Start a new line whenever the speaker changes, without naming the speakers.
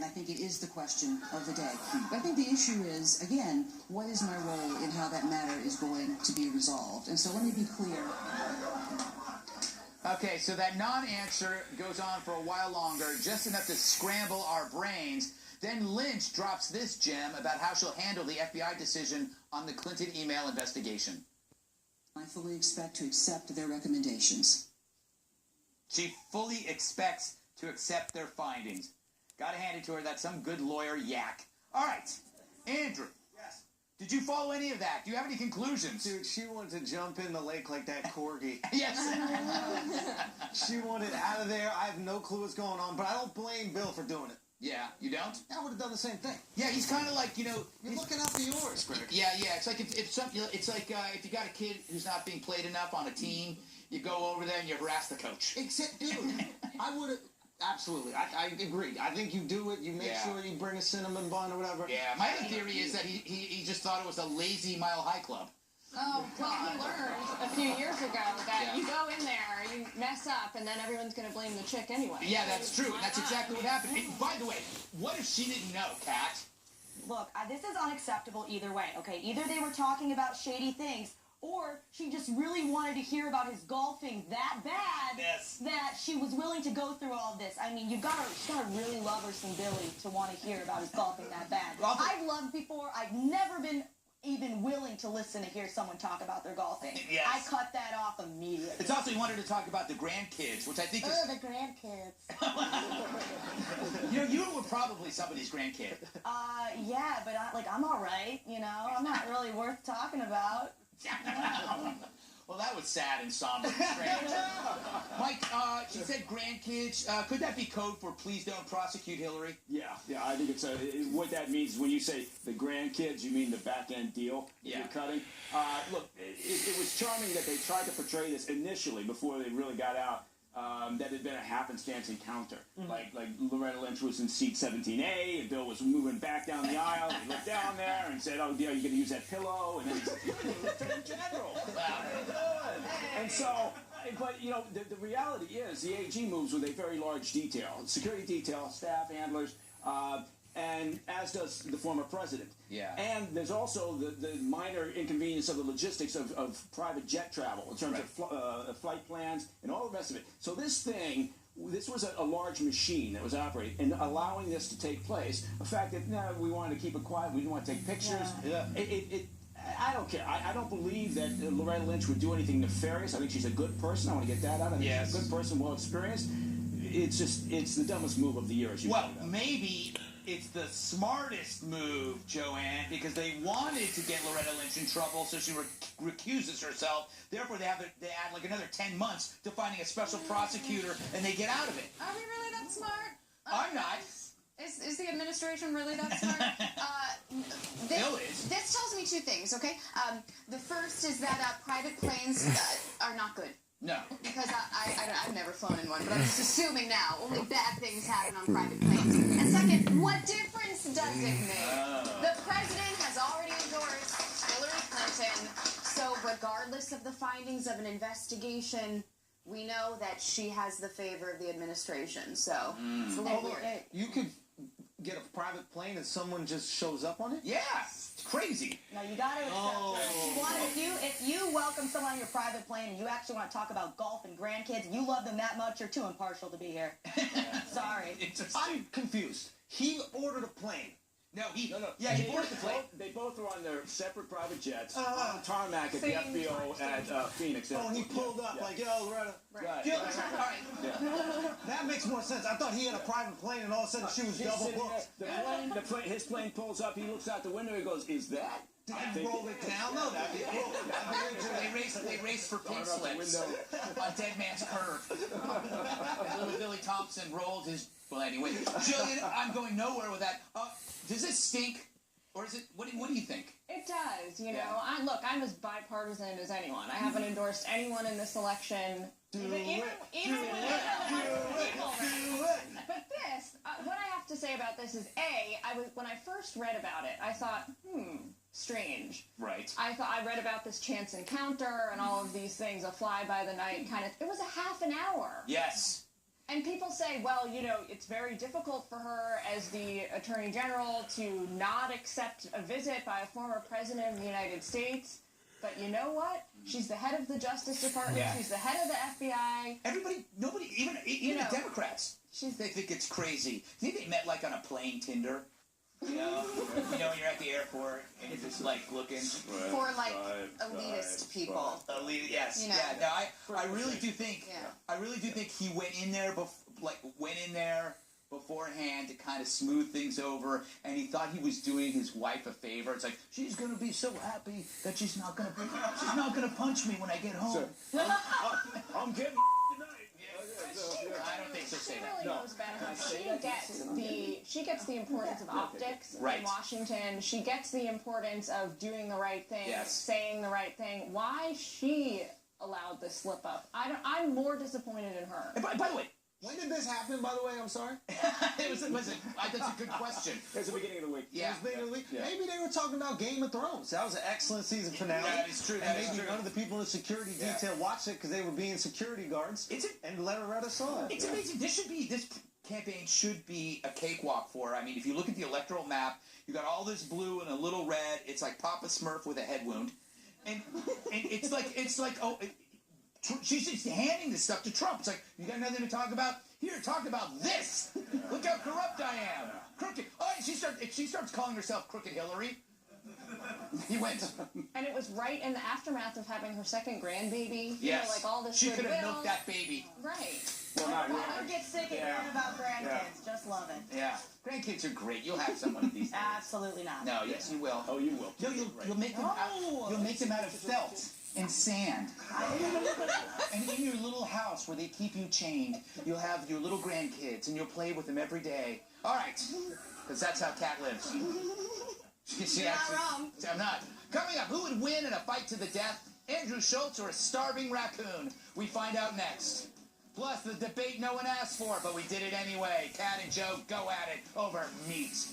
and I think it is the question of the day. But I think the issue is, again, what is my role in how that matter is going to be resolved? And so let me be clear.
Okay, so that non-answer goes on for a while longer, just enough to scramble our brains. Then Lynch drops this gem about how she'll handle the FBI decision on the Clinton email investigation.
I fully expect to accept their recommendations.
She fully expects to accept their findings. Gotta hand it to her, that's some good lawyer yak. All right, Andrew.
Yes.
Did you follow any of that? Do you have any conclusions?
Dude, she wanted to jump in the lake like that corgi.
Yes.
She wanted out of there. I have no clue what's going on, but I don't blame Bill for doing it.
Yeah, you don't?
I would have done the same thing.
Yeah, he's kind of like,
You're looking out for yours, Greg.
Yeah. It's like if you got a kid who's not being played enough on a team, you go over there and you harass the coach.
Except, dude, I would have. Absolutely. I agree. I think you do it. You make sure you bring a cinnamon bun or whatever.
Yeah, my other theory is that he just thought it was a lazy Mile High Club.
Oh, well, he learned a few years ago that you go in there, you mess up, and then everyone's going to blame the chick anyway.
Yeah, that's true. That's exactly what happened. And by the way, what if she didn't know, Kat?
Look, this is unacceptable either way, okay? Either they were talking about shady things, or she just really wanted to hear about his golfing that bad that she was willing to go through all of this. I mean, you gotta really love her some Billy to want to hear about his golfing that bad. I've loved before. I've never been even willing to listen to hear someone talk about their golfing.
Yes.
I cut that off immediately.
It's also he wanted to talk about the grandkids, which I think is...
Oh, the grandkids.
You were probably somebody's grandkid.
Yeah, but I'm all right, I'm not really worth talking about.
Well, that was sad and somber and strange. Mike, she said grandkids. Could that be code for please don't prosecute Hillary?
Yeah, I think it's what that means is when you say the grandkids, you mean the back-end deal that you're cutting. Look, it was charming that they tried to portray this initially before they really got out. That had been a happenstance encounter. Like Loretta Lynch was in seat 17A, and Bill was moving back down the aisle. He looked down there and said, "Oh, dear, you're going to use that pillow?" And then he said, "You're the Attorney General." And so, but the reality is the AG moves with a very large detail, security detail, staff, handlers, and as does the former president.
Yeah. And
there's also the minor inconvenience of the logistics of private jet travel in terms of flight plans and all the rest of it. So this was a large machine that was operating, and allowing this to take place, the fact that we wanted to keep it quiet, we didn't want to take pictures.
Yeah.
I don't care. I don't believe that Loretta Lynch would do anything nefarious. I think she's a good person. I want to get that out. I think she's a good person, well experienced. It's the dumbest move of the year, as you pointed out.
Maybe it's the smartest move, Joanne, because they wanted to get Loretta Lynch in trouble, so she recuses herself. Therefore, they add like another 10 months to finding a special prosecutor, and they get out of it.
Are we really that smart?
I'm not.
Is the administration really that smart?
Bill is.
This tells me two things, okay? The first is that private planes are not good.
No.
Because I've never flown in one, but I'm just assuming now only bad things happen on private planes. And second, what difference does it make? The president has already endorsed Hillary Clinton, so regardless of the findings of an investigation, we know that she has the favor of the administration. So it's a little weird.
You could get a private plane and someone just shows up on it?
Yeah. It's crazy.
No, you got to accept it. If you welcome someone on your private plane and you actually want to talk about golf and grandkids and you love them that much, you're too impartial to be here. Sorry.
I'm confused. He ordered a plane.
No.
Yeah,
he ordered the plane.
They both were on their separate private jets on tarmac at the FBO at Phoenix.
Oh, and he pulled up like, yo, Loretta.
Right.
That makes more sense. I thought he had a private plane and all of a sudden she was double booked.
His plane pulls up, he looks out the window, he goes, "Is that?"
Did he roll it down? No, that'd be cool.
They raced for pink slips on Dead Man's Curve. Little Billy Thompson rolled his... Well, anyway. Jillian, I'm going nowhere with that. Does it stink? Or is it... What do you think?
It does, Look, I'm as bipartisan as anyone. I haven't endorsed anyone in this election. Even when But this, what I have to say about this is, when I first read about it, I thought, strange.
Right.
I read about this chance encounter and all of these things, a fly-by-the-night kind of... It was a half an hour.
Yes.
And people say, well, you know, it's very difficult for her as the Attorney General to not accept a visit by a former president of the United States. But you know what? She's the head of the Justice Department.
Yeah.
She's the head of the FBI.
Nobody, even the Democrats, they think it's crazy. Do you think they met like on a plane Tinder? You know, you're at the airport and you're just like looking
For like elitist people.
Yes,
You know.
yeah. No, I really do think,
Yeah.
I really do think he went in there beforehand to kind of smooth things over, and he thought he was doing his wife a favor. It's like she's gonna be so happy that she's not gonna punch me when I get home.
I'm getting tonight.
I don't think so. Say
She
that.
really knows better. She gets the importance of optics
Right.
in Washington. She gets the importance of doing the right thing,
Yes.
saying the right thing. Why she allowed this slip up? I'm more disappointed in her.
And by the way,
When did this happen, by the way? I'm sorry.
that's a good question.
It's the beginning of the week.
Yeah.
It was beginning of the week.
Yeah.
Maybe they were talking about Game of Thrones. That was an excellent season finale.
That is true,
And
that is
maybe
true.
none of the people in the security detail watched it because they were being security guards. And Loretta saw it.
It's amazing. This campaign should be a cakewalk for her. I mean, if you look at the electoral map, you got all this blue and a little red. It's like Papa Smurf with a head wound, and it's like she's just handing this stuff to Trump. It's like, you got nothing to talk about? Here, talk about this. Look how corrupt I am. Crooked. Oh, and she starts calling herself Crooked Hillary. He went.
And it was right in the aftermath of having her second grandbaby.
Yes.
You know, like all this
She could have
goodwill.
milked that baby.
Right.
Well, not
I
really.
don't get sick of hearing about grandkids. Just love it.
Yeah. Grandkids are great. You'll have some one of these days.
Absolutely not.
No, yes, you will.
Oh, you will.
You'll make them out of felt and sand. And in your little house where they keep you chained, you'll have your little grandkids and you'll play with them every day. All right, because that's how Kat lives.
You're not wrong.
I'm not. Coming up, who would win in a fight to the death? Andrew Schultz or a starving raccoon? We find out next. Plus, the debate no one asked for, but we did it anyway. Kat and Joe go at it over meat.